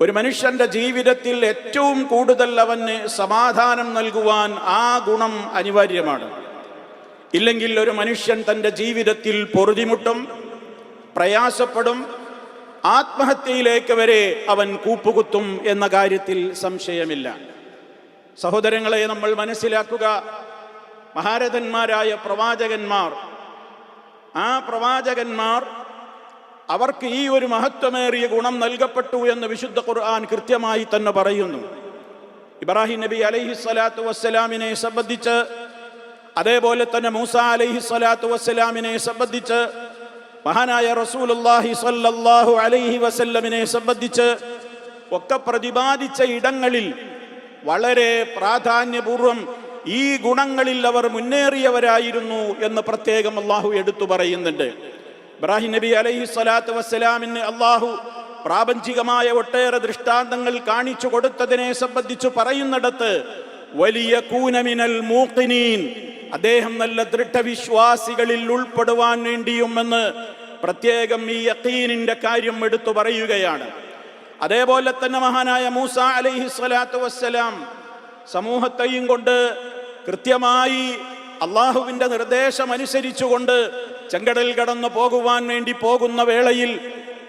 ഒരു മനുഷ്യന്റെ ജീവിതത്തിൽ ഏറ്റവും കൂടുതൽ അവന് സമാധാനം നൽകുവാൻ ആ ഗുണം അനിവാര്യമാണ്. ഇല്ലെങ്കിൽ ഒരു മനുഷ്യൻ തൻ്റെ ജീവിതത്തിൽ പൊറുതിമുട്ടും, പ്രയാസപ്പെടും, ആത്മഹത്യയിലേക്ക് വരെ അവൻ കൂപ്പുകുത്തും എന്ന കാര്യത്തിൽ സംശയമില്ല. സഹോദരങ്ങളെ, നമ്മൾ മനസ്സിലാക്കുക, മഹാരഥന്മാരായ പ്രവാചകന്മാർ, ആ പ്രവാചകന്മാർ അവർക്ക് ഈ ഒരു മഹത്വമേറിയ ഗുണം നൽകപ്പെട്ടു എന്ന് വിശുദ്ധ ഖുർആൻ കൃത്യമായി തന്നെ പറയുന്നു. ഇബ്രാഹിം നബി അലൈഹിസ്സലാത്തു വസ്സലാമിനെ സംബന്ധിച്ച്, അതേപോലെ തന്നെ മൂസ അലൈഹിസ്സലാത്തു വസ്സലാമിനെ സംബന്ധിച്ച്, മഹാനായ റസൂലുള്ളാഹി സ്വല്ലല്ലാഹു അലൈഹി വസല്ലമിനെ സംബന്ധിച്ച് ഒക്കെ പ്രതിപാദിച്ച ഇടങ്ങളിൽ വളരെ പ്രാധാന്യപൂർവം ഈ ഗുണങ്ങളിൽ അവർ മുന്നേറിയവരായിരുന്നു എന്ന് പ്രത്യേകം അള്ളാഹു എടുത്തു പറയുന്നുണ്ട്. ഇബ്രാഹിം നബി അലൈഹിസ്സലാത്തു വസ്സലാമിന് അള്ളാഹു പ്രാപഞ്ചികമായ ഒട്ടേറെ ദൃഷ്ടാന്തങ്ങൾ കാണിച്ചു കൊടുത്തതിനെ സംബന്ധിച്ച് പറയുന്നിടത്ത് വലിയകൂന മിനൽ മൂഖിനീൻ, അദ്ദേഹം നല്ല ദൃഢവിശ്വാസികളിൽ ഉൾപ്പെടുവാൻ വേണ്ടിയുമെന്ന് പ്രത്യേകം ഈ യഖീനിന്റെ കാര്യം എടുത്തു പറയുകയാണ്. അതേപോലെ തന്നെ മഹാനായ മൂസ അലൈഹിസ്സലാത്തു വസ്സലാം സമൂഹത്തെയും കൊണ്ട് കൃത്യമായി അള്ളാഹുവിൻ്റെ നിർദ്ദേശം അനുസരിച്ചുകൊണ്ട് ചെങ്കടൽ കടന്നു പോകുവാൻ വേണ്ടി പോകുന്ന വേളയിൽ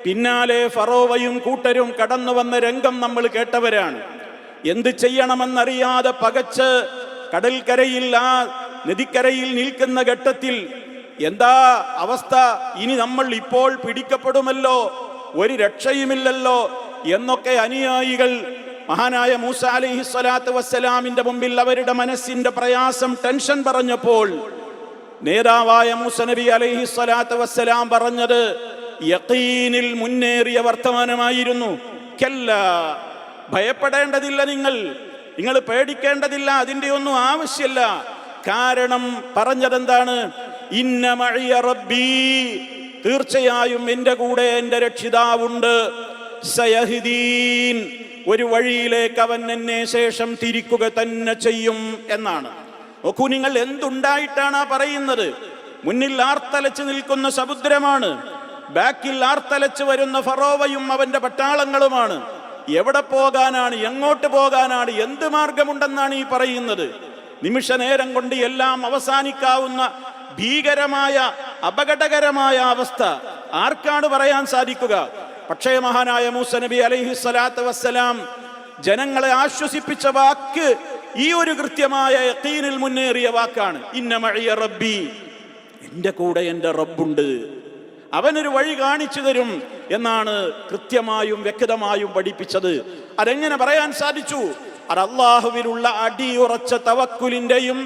പിന്നാലെ ഫറോവയും കൂട്ടരും കടന്നു വന്ന രംഗം നമ്മൾ കേട്ടവരാണ്. എന്ത് ചെയ്യണമെന്നറിയാതെ പകച്ച് കടൽക്കരയിൽ, ആ നദിക്കരയിൽ നിൽക്കുന്ന ഘട്ടത്തിൽ എന്താ അവസ്ഥ, ഇനി നമ്മൾ ഇപ്പോൾ പിടിക്കപ്പെടുമല്ലോ, ഒരു രക്ഷയുമില്ലല്ലോ എന്നൊക്കെ അനുയായികൾ മഹാനായ മൂസ അലൈഹിസ്സലാത്തു വസ്സലാമിന്റെ മുമ്പിൽ അവരുടെ മനസ്സിന്റെ പ്രയാസം, ടെൻഷൻ പറഞ്ഞപ്പോൾ നേതാവായ മൂസ നബി അലൈഹിസ്സലാത്തു വസ്സലാം പറഞ്ഞത് യഖീനിൽ മുന്നേറിയ വർത്തമാനമായിരുന്നു. കല്ല, ഭയപ്പെടേണ്ടതില്ല, നിങ്ങൾ പേടിക്കേണ്ടതില്ല, അതിൻ്റെ ഒന്നും ആവശ്യമില്ല. കാരണം പറഞ്ഞതെന്താണ്? ഇന്ന മഅിയ റബ്ബി, തീർച്ചയായും എൻ്റെ കൂടെ എൻ്റെ രക്ഷിതാവുണ്ട്. സയഹ്ദീൻ, ഒരു വഴിയിലേക്ക് അവൻ എന്നെ ശേഷം തിരിക്കുക തന്നെ ചെയ്യും എന്നാണ്. നോക്കൂ, നിങ്ങൾ എന്തുണ്ടായിട്ടാണ് ആ പറയുന്നത്? മുന്നിൽ ആർത്തലച്ച് നിൽക്കുന്ന സമുദ്രമാണ്, ബാക്കിൽ ആർത്തലച്ച് വരുന്ന ഫറോവയും അവന്റെ പട്ടാളങ്ങളുമാണ്. എവിടെ പോകാനാണ്, എങ്ങോട്ട് പോകാനാണ്, എന്ത് മാർഗമുണ്ടെന്നാണ് ഈ പറയുന്നത്? നിമിഷ നേരം കൊണ്ട് എല്ലാം അവസാനിക്കാവുന്ന ഭീകരമായ അപകടകരമായ അവസ്ഥ ആർക്കാണ് പറയാൻ സാധിക്കുക? പക്ഷേ മഹാനായ മൂസ നബി അലൈഹിസ്സലാത്തു വസ്സലാം ജനങ്ങളെ ആശ്വസിപ്പിച്ച വാക്ക് ഈ ഒരു കൃത്യമായ യഖീനിൽ മുന്നേറിയ വാക്കാണ്. ഇന്ന മഅിയ റബ്ബി, എൻ്റെ കൂടെ എൻ്റെ റബ്ബുണ്ട്, അവനൊരു വഴി കാണിച്ചു തരും എന്നാണ് കൃത്യമായും വ്യക്തമായും പഠിപ്പിച്ചത്. അതെങ്ങനെ പറയാൻ സാധിച്ചു? അത് അല്ലാഹുവിലുള്ള അടിയുറച്ച തവക്കുലിന്റെയും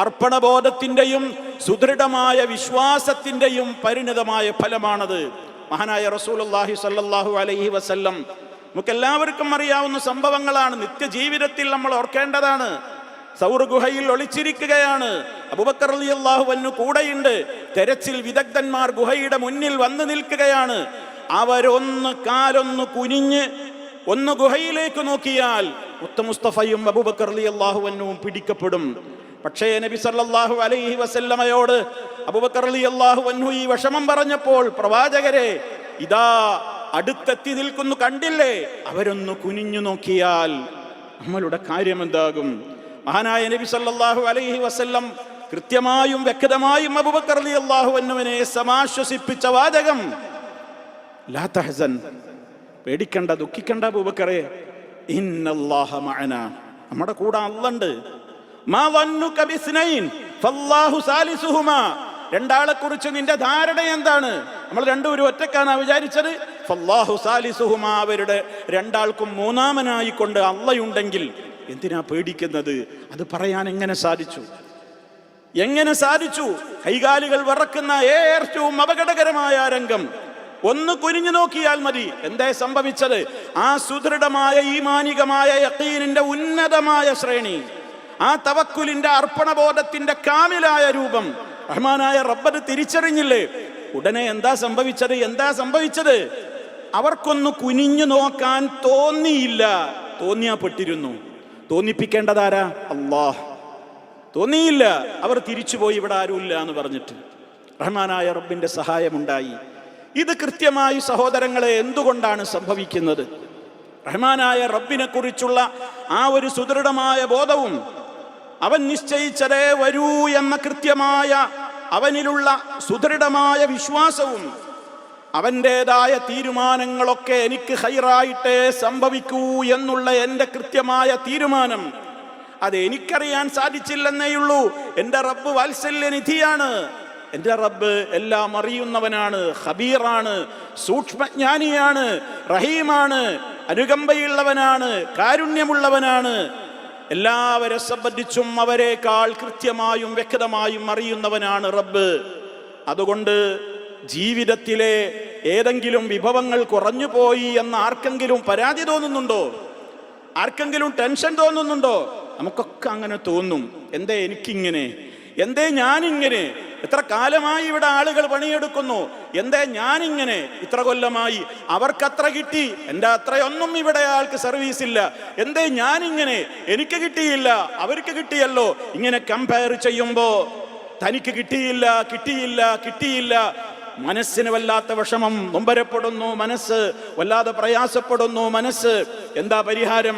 അർപ്പണബോധത്തിന്റെയും സുദൃഢമായ വിശ്വാസത്തിന്റെയും പരിണിതമായ ഫലമാണത്. മഹാനായ റസൂലുള്ളാഹി സ്വല്ലല്ലാഹു അലൈഹി വസല്ലം നമുക്കെല്ലാവർക്കും അറിയാവുന്ന സംഭവങ്ങളാണ്, നിത്യജീവിതത്തിൽ നമ്മൾ ഓർക്കേണ്ടതാണ്. സൗർ ഗുഹയിൽ ഒളിച്ചിരിക്കുകയാണ്, അബൂബക്കർ റളിയല്ലാഹു അൻഹു കൂടെയുണ്ട്. തെരച്ചിൽ വിദഗ്ധന്മാർ ഗുഹയുടെ മുന്നിൽ വന്നു നിൽക്കുകയാണ്. അവരൊന്ന് കാലൊന്ന് കുനിഞ്ഞ് ഒന്ന് ഗുഹയിലേക്ക് നോക്കിയാൽ മുസ്തഫയും അബൂബക്കർ റളിയല്ലാഹു അൻഹുവും പിടിക്കപ്പെടും. പക്ഷേ നബി സല്ലല്ലാഹു അലൈഹി വസല്ലമയോട് അബൂബക്കർ റളിയല്ലാഹു അൻഹു ഈ വിഷമം പറഞ്ഞപ്പോൾ, പ്രവാചകരെ, ഇതാ അടുത്തെത്തി നിൽക്കുന്നു, കണ്ടില്ലേ? അവരൊന്ന് കുനിഞ്ഞു നോക്കിയാൽ നമ്മളുടെ കാര്യം എന്താകും? മഹാനായ നബി സല്ലല്ലാഹു അലൈഹി വസല്ലം കൃത്യമായും വ്യക്തമായും അബൂബക്കർ റളിയല്ലാഹു അൻഹുവിനെ സമാശ്വസിപ്പിച്ച വാചകം, ലാ തഹ്സൻ, പേടിക്കണ്ട, ദുഃഖിക്കണ്ട അബൂബക്കറെ, ഇന്നല്ലാഹ മഅനാ, നമ്മുടെ കൂടെ അല്ലാഹുണ്ട്. മാ വന്നുക ബിസ്നൈൻ ഫല്ലാഹു സാലിസുഹുമാ, രണ്ടാളെ കുറിച്ച് നിന്റെ ധാരണ എന്താണ്? നമ്മൾ രണ്ടുപേരും ഒറ്റക്കാനാ വിചാരിച്ചത്? ഫല്ലാഹു സാലിസുഹുമാ, അവരുടെ രണ്ടാൾക്കും മൂന്നാമനായിക്കൊണ്ട് അള്ളയുണ്ടെങ്കിൽ എന്തിനാ പേടിക്കുന്നത്? അത് പറയാൻ എങ്ങനെ സാധിച്ചു? കൈകാലുകൾ വിറക്കുന്ന ഏറ്റവും അപകടകരമായ രംഗം ഒന്ന് കുനിഞ്ഞു നോക്കിയാൽ മതി. എന്താ സംഭവിച്ചത്? ആ സുദൃഢമായ ഈമാനികമായ യഖീനിന്റെ ഉന്നതമായ ശ്രേണി, ആ തവക്കുലിന്റെ അർപ്പണബോധത്തിന്റെ കാമിലായ രൂപം റഹ്മാനായ റബ്ബ് തിരിച്ചറിഞ്ഞില്ലേ? ഉടനെ എന്താ സംഭവിച്ചത്? അവർക്കൊന്ന് കുനിഞ്ഞു നോക്കാൻ തോന്നിയില്ല. തോന്നിയാപ്പെട്ടിരുന്നു. തോന്നിപ്പിക്കേണ്ടതാരാ? അല്ലാഹ്. തോന്നിയില്ല. അവർ തിരിച്ചുപോയി, ഇവിടെ ആരുമില്ല എന്ന് പറഞ്ഞിട്ട്. റഹ്മാനായ റബ്ബിന്റെ സഹായമുണ്ടായി. ഇത് കൃത്യമായി സഹോദരങ്ങളെ എന്തുകൊണ്ടാണ് സംഭവിക്കുന്നത്? റഹ്മാനായ റബ്ബിനെ കുറിച്ചുള്ള ആ ഒരു സുദൃഢമായ ബോധവും അവൻ നിശ്ചയിച്ചതേ വരൂ എന്ന കൃത്യമായ അവനിലുള്ള സുദൃഢമായ വിശ്വാസവും അവൻ്റേതായ തീരുമാനങ്ങളൊക്കെ എനിക്ക് ഖൈറായിട്ടേ സംഭവിക്കൂ എന്നുള്ള എൻ്റെ കൃത്യമായ തീരുമാനം, അത് എനിക്കറിയാൻ സാധിച്ചില്ലെന്നേയുള്ളൂ. എൻ്റെ റബ്ബ് വാത്സല്യനിധിയാണ്, എൻ്റെ റബ്ബ് എല്ലാം അറിയുന്നവനാണ്, ഖബീറാണ്, സൂക്ഷ്മജ്ഞാനിയാണ്, റഹീമാണ്, അനുകമ്പയുള്ളവനാണ്, കാരുണ്യമുള്ളവനാണ്. എല്ലാവരെ സംബന്ധിച്ചും അവരെക്കാൾ കൃത്യമായും വ്യക്തമായും അറിയുന്നവനാണ് റബ്ബ്. അതുകൊണ്ട് ജീവിതത്തിലെ ഏതെങ്കിലും വിഭവങ്ങൾ കുറഞ്ഞു പോയി എന്ന് ആർക്കെങ്കിലും പരാതി തോന്നുന്നുണ്ടോ? ആർക്കെങ്കിലും ടെൻഷൻ തോന്നുന്നുണ്ടോ? നമുക്കൊക്കെ അങ്ങനെ തോന്നും. എന്തേ എനിക്കിങ്ങനെ, എന്തേ ഞാനിങ്ങനെ, എത്ര കാലമായി ഇവിടെ ആളുകൾ പണിയെടുക്കുന്നു, എന്തേ ഞാനിങ്ങനെ, ഇത്ര കൊല്ലമായി അവർക്കത്ര കിട്ടി, എൻ്റെ അത്രയൊന്നും ഇവിടെ ആൾക്ക് സർവീസ് ഇല്ല, എന്തേ ഞാനിങ്ങനെ, എനിക്ക് കിട്ടിയില്ല അവർക്ക് കിട്ടിയല്ലോ. ഇങ്ങനെ കമ്പയർ ചെയ്യുമ്പോൾ തനിക്ക് കിട്ടിയില്ല കിട്ടിയില്ല കിട്ടിയില്ല, മനസ്സിന് വല്ലാത്ത വിഷമം, നൊമ്പരപ്പെടുന്നു മനസ്സ്, വല്ലാതെ പ്രയാസപ്പെടുന്നു മനസ്സ്. എന്താ പരിഹാരം?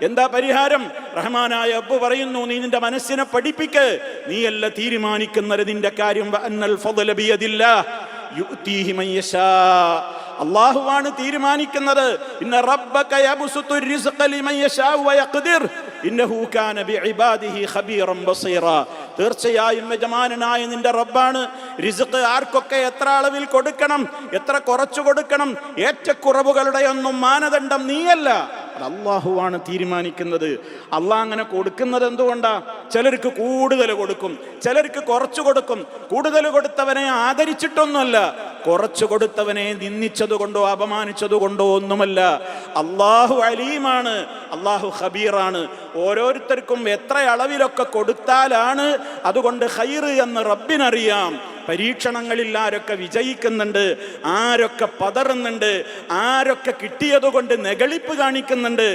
എന്താ പരിഹാരം? റഹ്മാനായ റബ്ബ് പറയുന്നു, നീ നിന്റെ മനസ്സിനെ പഠിപ്പിക്ക്, നീയല്ല തീരുമാനിക്കുന്നത് നിന്റെ കാര്യം. അന്നൽ ഫദ്ല ബിയദില്ലാഹ് യുഅ്തീഹി മൻ യശാ, അല്ലാഹുവാണ് തീരുമാനിക്കുന്നത്. ഇന്ന റബ്ബക യബ്സുത്തു റിസ്ഖ ലിമൻ യശാ വയഖ്ദിർ ഇന്നഹു കാന ബിഇബാദിഹി ഖബീറൻ ബസീറ. തീർച്ചയായും യജമാനനായ നിന്റെ റബ്ബാണ് റിസ്ഖ് ആർക്കൊക്കെ എത്ര അളവിൽ കൊടുക്കണം, എത്ര കുറച്ചു കൊടുക്കണം, ഏറ്റക്കുറവുകളുടെ ഒന്നും മാനദണ്ഡം നീയല്ല, അല്ലാഹുവാണ് തീരുമാനിക്കുന്നത്. അള്ളാഹ് അങ്ങനെ കൊടുക്കുന്നത് എന്തുകൊണ്ടാ? ചിലർക്ക് കൂടുതൽ കൊടുക്കും, ചിലർക്ക് കുറച്ചു കൊടുക്കും. കൂടുതൽ കൊടുത്തവനെ ആദരിച്ചിട്ടൊന്നുമല്ല, കുറച്ചു കൊടുത്തവനെ നിന്ദിച്ചത് കൊണ്ടോ അപമാനിച്ചത് കൊണ്ടോ ഒന്നുമല്ല. അള്ളാഹു അലീമാണ്, അള്ളാഹു ഖബീറാണ്. ഓരോരുത്തർക്കും എത്ര അളവിലൊക്കെ കൊടുത്താലാണ് അതുകൊണ്ട് ഖൈറ് എന്ന് റബ്ബിനറിയാം. പരീക്ഷണങ്ങളിൽ ആരൊക്കെ വിജയിക്കുന്നുണ്ട്, ആരൊക്കെ പതറുന്നുണ്ട്, ആരൊക്കെ കിട്ടിയതുകൊണ്ട് നെകളിപ്പ് കാണിക്കുന്നുണ്ട്,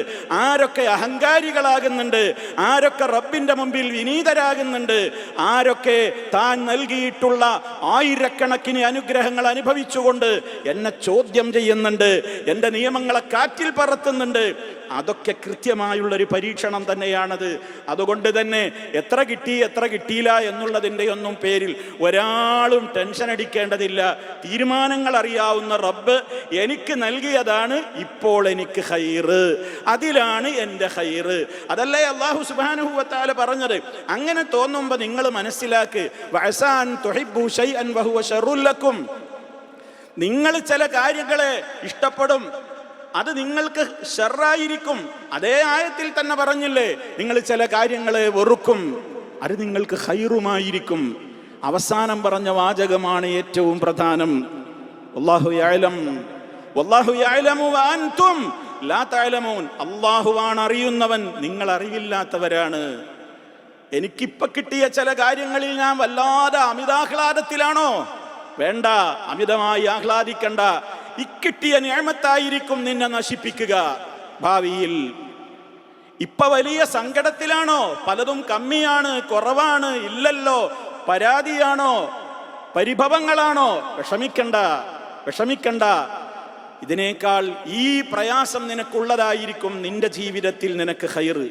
ആരൊക്കെ അഹങ്കാരികളാകുന്നുണ്ട്, ആരൊക്കെ റബ്ബിന്റെ മുമ്പിൽ വിനീതരാകുന്നുണ്ട്, ആരൊക്കെ താൻ നൽകിയിട്ടുള്ള ആയിരക്കണക്കിന് അനുഗ്രഹങ്ങൾ അനുഭവിച്ചുകൊണ്ട് എന്നെ ചോദ്യം ചെയ്യുന്നുണ്ട്, എൻ്റെ നിയമങ്ങളെ കാറ്റിൽ പറത്തുന്നുണ്ട്, അതൊക്കെ കൃത്യമായുള്ളൊരു പരീക്ഷണം തന്നെയാണത്. അതുകൊണ്ട് തന്നെ എത്ര കിട്ടി എത്ര കിട്ടിയില്ല എന്നുള്ളതിൻ്റെ ഒന്നും പേരിൽ ഒരാളും ടെൻഷൻ അടിക്കേണ്ടതില്ല. തീരുമാനങ്ങൾ അറിയാവുന്ന റബ്ബ് എനിക്ക് നൽകിയതാണ് ഇപ്പോൾ എനിക്ക് ഖൈറ്, അതിലാണ് എൻ്റെ ഖൈറ്. അതല്ലേ അല്ലാഹു സുബ്ഹാനഹു വ തആല പറഞ്ഞത്. അങ്ങനെ തോന്നുമ്പോൾ നിങ്ങൾ മനസ്സിലാക്ക്, വഅസാൻ തുഹിബ്ബു ശൈഅൻ വഹുവ ശർറുൽ ലക്കും. നിങ്ങൾ ചില കാര്യങ്ങളെ ഇഷ്ടപ്പെടും, അത് നിങ്ങൾക്ക് ഷർറായിരിക്കും. അതേ ആയത്തിൽ തന്നെ പറഞ്ഞില്ലേ, നിങ്ങൾ ചില കാര്യങ്ങളെ വെറുക്കും, അത് നിങ്ങൾക്ക് ഖൈറുമായിരിക്കും. അവസാനം പറഞ്ഞ വാചകമാണ് ഏറ്റവും പ്രധാനം. വല്ലാഹു യഅലം വല്ലാഹു യഅലമു വഅൻതും ലാ തഅലമൂൻ. അല്ലാഹുവാണ് അറിയുന്നവൻ, നിങ്ങൾ അറിവില്ലാത്തവരാണ്. എനിക്കിപ്പോ കിട്ടിയ ചില കാര്യങ്ങളിൽ ഞാൻ വല്ലാതെ അമിതാഹ്ലാദത്തിലാണോ? വേണ്ട, അമിതമായി ആഹ്ലാദിക്കണ്ട. ഇക്കിട്ടിയ നിഅമത്തായിരിക്കും നിന്നെ നശിപ്പിക്കുക ഭാവിയിൽ. ഇപ്പൊ വലിയ സങ്കടത്തിലാണോ? പലതും കമ്മിയാണ്, കുറവാണ്, ഇല്ലല്ലോ, പരാതിയാണോ, പരിഭവങ്ങളാണോ? വിഷമിക്കണ്ട, വിഷമിക്കണ്ട. ഇതിനേക്കാൾ ഈ പ്രയാസം നിനക്കുള്ളതായിരിക്കും നിന്റെ ജീവിതത്തിൽ നിനക്ക് ഖൈറ്.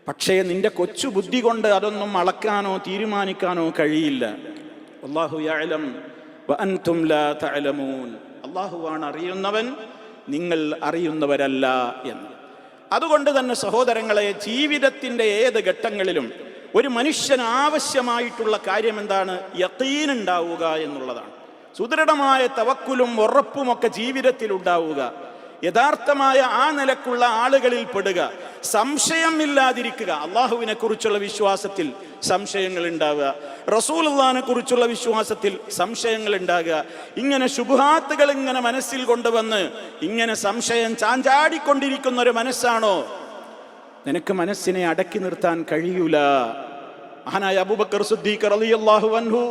പക്ഷേ നിന്റെ കൊച്ചു ബുദ്ധി കൊണ്ട് അതൊന്നും അളക്കാനോ തീരുമാനിക്കാനോ കഴിയില്ല. അല്ലാഹു യഅലം വഅൻതും ലാ തഅലമൂൻ. അല്ലാഹുവാണ് അറിയുന്നവൻ, നിങ്ങൾ അറിയുന്നവരല്ല എന്ന്. അതുകൊണ്ട് തന്നെ സഹോദരങ്ങളെ, ജീവിതത്തിൻ്റെ ഏത് ഘട്ടങ്ങളിലും ഒരു മനുഷ്യന് ആവശ്യമായിട്ടുള്ള കാര്യം എന്താണ്? യഖീൻ ഉണ്ടാവുക എന്നുള്ളതാണ്. സുദൃഢമായ തവക്കുലും ഉറപ്പുമൊക്കെ ജീവിതത്തിൽ ഉണ്ടാവുക, യഥാർത്ഥമായ ആ നിലക്കുള്ള ആളുകളിൽ പെടുക, സംശയമില്ലാതിരിക്കുക. അള്ളാഹുവിനെ കുറിച്ചുള്ള വിശ്വാസത്തിൽ സംശയങ്ങൾ ഉണ്ടാവുക, റസൂലുള്ളാഹിനെ കുറിച്ചുള്ള വിശ്വാസത്തിൽ സംശയങ്ങൾ ഉണ്ടാകുക. ഇങ്ങനെ ശുബ്ഹാത്തുകൾ ഇങ്ങനെ മനസ്സിൽ കൊണ്ടുവന്ന് ഇങ്ങനെ സംശയം ചാഞ്ചാടിക്കൊണ്ടിരിക്കുന്ന ഒരു മനസ്സാണോ? നിനക്ക് മനസ്സിനെ അടക്കി നിർത്താൻ കഴിയൂല. മഹാനായ അബൂബക്കർ സിദ്ദീഖ് റളിയല്ലാഹു അൻഹു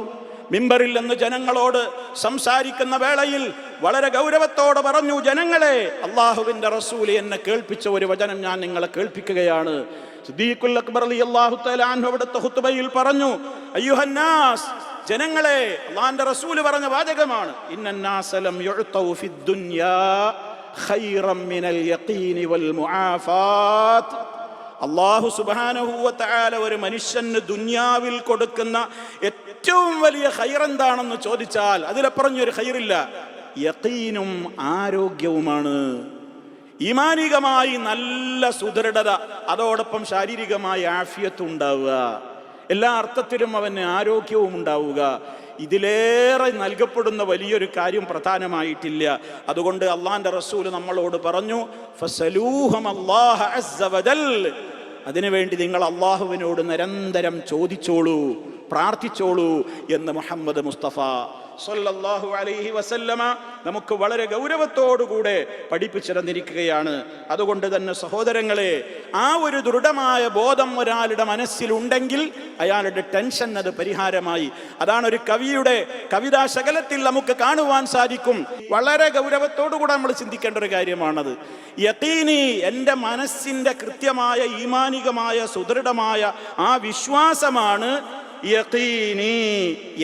മിമ്പറിൽ നിന്ന് ജനങ്ങളോട് സംസാരിക്കുന്ന വേളയിൽ വളരെ ഗൗരവത്തോടെ പറഞ്ഞു, ജനങ്ങളെ, അള്ളാഹുവിന്റെ റസൂൽ എന്നെ കേൾപ്പിച്ച ഒരു വചനം ഞാൻ നിങ്ങളെ കേൾപ്പിക്കുകയാണ്. സിദ്ദീഖുൽ അക്ബർ റളിയല്ലാഹു തആല അൻഹു അവിടുത്തെ ഖുത്ബയിൽ പറഞ്ഞു, അയ്യുഹന്നാസ്, ജനങ്ങളെ, അള്ളാഹുവിന്റെ റസൂൽ പറഞ്ഞ വാചകമാണ്, ഇന്നന്നാസ ലം യുഅ്തൗ ഫിദ്ദുനിയാ ഖൈറൻ മിനൽ യഖീനി വൽ മുആഫാത്ത്. അല്ലാഹു സുബ്ഹാനഹു വ തആല ഒരു മനുഷ്യന് ദുനിയാവിൽ കൊടുക്കുന്ന ഏറ്റവും വലിയ ഖൈർ എന്താണെന്ന് ചോദിച്ചാൽ അതിലപ്പുറഞ്ഞൊരു ഖൈറില്ല. യഖീനും ആരോഗ്യവുമാണ്. ഈമാനികമായി നല്ല സുദൃഢത, അതോടൊപ്പം ശാരീരികമായ ആഫിയത്ത് ഉണ്ടാവുക, എല്ലാ അർത്ഥത്തിലും അവന് ആരോഗ്യവും ഉണ്ടാവുക. ഇതിലേറെ നൽകപ്പെടുന്ന വലിയൊരു കാര്യം പ്രധാനമായിട്ടില്ല. അതുകൊണ്ട് അള്ളാന്റെ റസൂൽ നമ്മളോട് പറഞ്ഞു, ഫസലൂഹും അല്ലാഹ അസ്സ വജൽ, അതിനുവേണ്ടി നിങ്ങൾ അള്ളാഹുവിനോട് നിരന്തരം ചോദിച്ചോളൂ, പ്രാർത്ഥിച്ചോളൂ എന്ന് മുഹമ്മദ് മുസ്തഫ സല്ലല്ലാഹു അലൈഹി വസല്ലമ നമുക്ക് വളരെ ഗൗരവത്തോടുകൂടെ പഠിപ്പിച്ചു തന്നിരിക്കുകയാണ്. അതുകൊണ്ട് തന്നെ സഹോദരങ്ങളെ, ആ ഒരു ദൃഢമായ ബോധം ഒരാളുടെ മനസ്സിലുണ്ടെങ്കിൽ അയാളുടെ ടെൻഷൻ അത് പരിഹാരമായി. അതാണ് ഒരു കവിയുടെ കവിതാശകലത്തിൽ നമുക്ക് കാണുവാൻ സാധിക്കും. വളരെ ഗൗരവത്തോടുകൂടെ നമ്മൾ ചിന്തിക്കേണ്ട ഒരു കാര്യമാണത്. യഖീനി, എൻ്റെ മനസ്സിൻ്റെ കൃത്യമായ ഈമാനികമായ സുദൃഢമായ ആ വിശ്വാസമാണ് യഖീനി,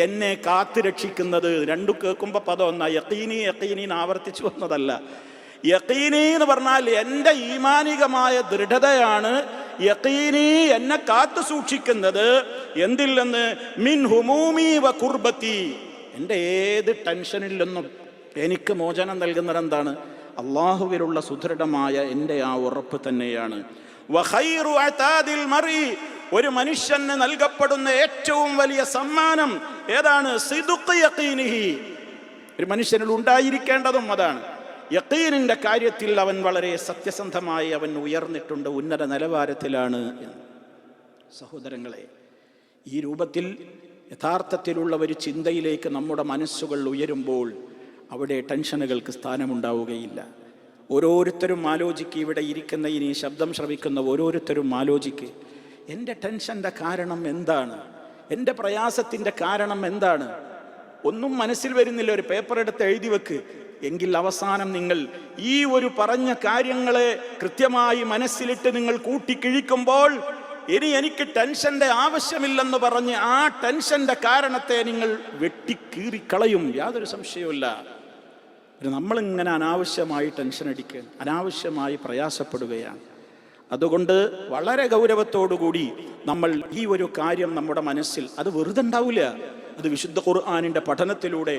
എന്നെ കാത്തുരക്ഷിക്കുന്നത്. രണ്ടു കേൾക്കുമ്പോൾ പദം ഒന്നാ. യഖീനി യഖീനി ആവർത്തിച്ചു വന്നതല്ല. യഖീനി എന്ന് പറഞ്ഞാൽ എൻ്റെ ഈമാനികമായ ദൃഢതയാണ്. യഖീനി, എന്നെ കാത്തു സൂക്ഷിക്കുന്നത് എന്തിൽ നിന്ന്? മിൻ ഹുമൂമി വ കുർബത്തി, എൻ്റെ ഏത് ടെൻഷനിൽ നിന്നും എനിക്ക് മോചനം നൽകുന്നത് എന്താണ്? അള്ളാഹുവിലുള്ള സുദൃഢമായ എൻ്റെ ആ ഉറപ്പ് തന്നെയാണ്. വഖൈറു അതാദിൽ മർഇ, ഒരു മനുഷ്യന് നൽകപ്പെടുന്ന ഏറ്റവും വലിയ സമ്മാനം ഏതാണ്? സിദ്ഖ് യഖീനിഹി, ഒരു മനുഷ്യനിൽ ഉണ്ടായിരിക്കേണ്ടതും അതാണ്. യഖീനിന്റെ കാര്യത്തിൽ അവൻ വളരെ സത്യസന്ധമായി അവൻ ഉയർന്നിട്ടുണ്ട്, ഉന്നത നിലവാരത്തിലാണ്. സഹോദരങ്ങളെ, ഈ രൂപത്തിൽ യഥാർത്ഥത്തിലുള്ള ഒരു ചിന്തയിലേക്ക് നമ്മുടെ മനസ്സുകൾ ഉയരുമ്പോൾ അവിടെ ടെൻഷനുകൾക്ക് സ്ഥാനമുണ്ടാവുകയില്ല. ഓരോരുത്തരും ആലോചിക്കുക, ഇവിടെ ഇരിക്കുന്ന ഇനി ശബ്ദം ശ്രവിക്കുന്ന ഓരോരുത്തരും ആലോചിക്കുക, എൻ്റെ ടെൻഷൻ്റെ കാരണം എന്താണ്? എൻ്റെ പ്രയാസത്തിൻ്റെ കാരണം എന്താണ്? ഒന്നും മനസ്സിൽ വരുന്നില്ല. ഒരു പേപ്പർ എടുത്ത് എഴുതി വെക്ക്. എങ്കിൽ അവസാനം നിങ്ങൾ ഈ ഒരു പറഞ്ഞ കാര്യങ്ങളെ കൃത്യമായി മനസ്സിലിട്ട് നിങ്ങൾ കൂട്ടിക്കിഴിക്കുമ്പോൾ ഇനി എനിക്ക് ടെൻഷൻ്റെ ആവശ്യമില്ലെന്ന് പറഞ്ഞ് ആ ടെൻഷൻ്റെ കാരണത്തെ നിങ്ങൾ വെട്ടിക്കീറിക്കളയും, യാതൊരു സംശയവുമില്ല. നമ്മളിങ്ങനെ അനാവശ്യമായി ടെൻഷൻ അടിക്കുക, അനാവശ്യമായി പ്രയാസപ്പെടുകയാണ്. അതുകൊണ്ട് വളരെ ഗൗരവത്തോടുകൂടി നമ്മൾ ഈ ഒരു കാര്യം നമ്മുടെ മനസ്സിൽ, അത് വെറുതെ ഉണ്ടാവില്ല. അത് വിശുദ്ധ ഖുർആനിന്റെ പഠനത്തിലൂടെ,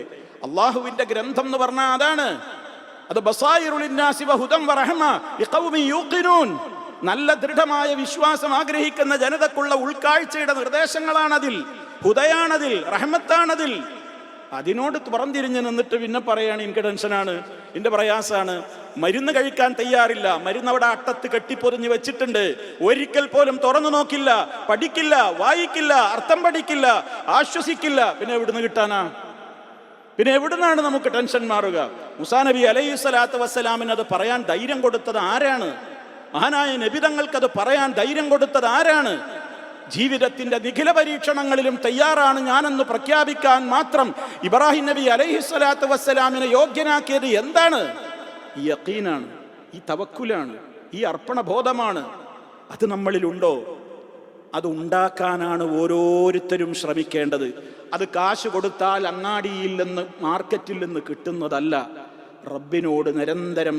അള്ളാഹുവിന്റെ ഗ്രന്ഥം എന്ന് പറഞ്ഞാൽ അതാണ്. അത് ബസായിറുൽ ലിന്നാസി വഹുദൻ വറഹ്മ ലിഖൗമി യൂഖിനൂൻ, നല്ല ദൃഢമായ വിശ്വാസം ആഗ്രഹിക്കുന്ന ജനതക്കുള്ള ഉൾക്കാഴ്ചയുടെ നിർദ്ദേശങ്ങളാണതിൽ, ഹുദയാണതിൽ, റഹ്മത്താണതിൽ. അതിനോട് പുറംതിരിഞ്ഞ് നിന്നിട്ട് പിന്നെ പറയാണ് എനിക്ക് ടെൻഷനാണ്, എൻ്റെ പ്രയാസമാണ്, മരുന്ന് കഴിക്കാൻ തയ്യാറില്ല, മരുന്ന് അവിടെ അട്ടത്ത് കെട്ടിപ്പൊതിഞ്ഞ് വെച്ചിട്ടുണ്ട്, ഒരിക്കൽ പോലും തുറന്നു നോക്കില്ല, പഠിക്കില്ല, വായിക്കില്ല, അർത്ഥം പഠിക്കില്ല, ആശ്വസിക്കില്ല, പിന്നെ എവിടുന്ന് കിട്ടാനാ? പിന്നെ എവിടുന്നാണ് നമുക്ക് ടെൻഷൻ മാറുക? മൂസാ നബി അലൈഹി സ്വലാത്തു വസ്സലാമിന് അത് പറയാൻ ധൈര്യം കൊടുത്തത് ആരാണ്? മഹാനായ നബിതങ്ങൾക്കത് പറയാൻ ധൈര്യം കൊടുത്തത് ആരാണ്? ജീവിതത്തിന്റെ നിഖില പരീക്ഷണങ്ങളിലും തയ്യാറാണ് ഞാനെന്ന് പ്രഖ്യാപിക്കാൻ മാത്രം ഇബ്രാഹിം നബി അലൈഹി സ്വലാത്തു വസ്സലാമിനെ യോഗ്യനാക്കിയത് എന്താണ്? ഈ യഖീനാണ്, ഈ തവക്കുലാണ്, ഈ അർപ്പണബോധമാണ്. അത് നമ്മളിലുണ്ടോ? അത് ഉണ്ടാക്കാനാണ് ഓരോരുത്തരും ശ്രമിക്കേണ്ടത്. അത് കാശ് കൊടുത്താൽ അങ്ങാടിയിൽ നിന്ന്, മാർക്കറ്റിൽ നിന്ന് കിട്ടുന്നതല്ല. റബ്ബിനോട് നിരന്തരം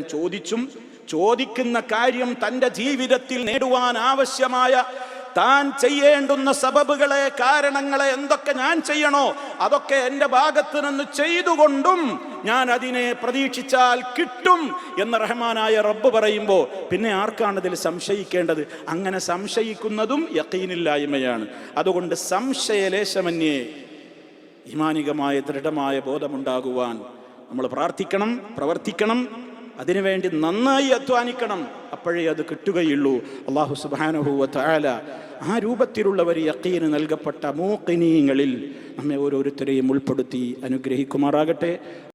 ചോദിക്കുന്ന കാര്യം തൻ്റെ ജീവിതത്തിൽ നേടുവാൻ ആവശ്യമായ താൻ ചെയ്യേണ്ടുന്ന സബബുകളെ, കാരണങ്ങളെ എന്തൊക്കെ ഞാൻ ചെയ്യണോ അതൊക്കെ എൻ്റെ ഭാഗത്ത് നിന്ന് ചെയ്തുകൊണ്ടും ഞാൻ അതിനെ പ്രതീക്ഷിച്ചാൽ കിട്ടും എന്ന് റഹ്മാനായ റബ്ബ് പറയുമ്പോൾ പിന്നെ ആർക്കാണതിൽ സംശയിക്കേണ്ടത്? അങ്ങനെ സംശയിക്കുന്നതും യഖീനില്ലായ്മയാണ്. അതുകൊണ്ട് സംശയലേശമന്യേ ഈമാനികമായ ദൃഢമായ ബോധമുണ്ടാകുവാൻ നമ്മൾ പ്രാർത്ഥിക്കണം, പ്രവർത്തിക്കണം, അതിനുവേണ്ടി നന്നായി അധ്വാനിക്കണം. അപ്പോഴേ അത് കിട്ടുകയുള്ളൂ. അല്ലാഹു സുബ്ഹാനഹു വ തആല ആ രൂപത്തിലുള്ള ഒരു യഖീന് നൽകപ്പെട്ട മൂഖിനീങ്ങളിൽ നമ്മെ ഓരോരുത്തരെയും ഉൾപ്പെടുത്തി അനുഗ്രഹിക്കുമാറാകട്ടെ.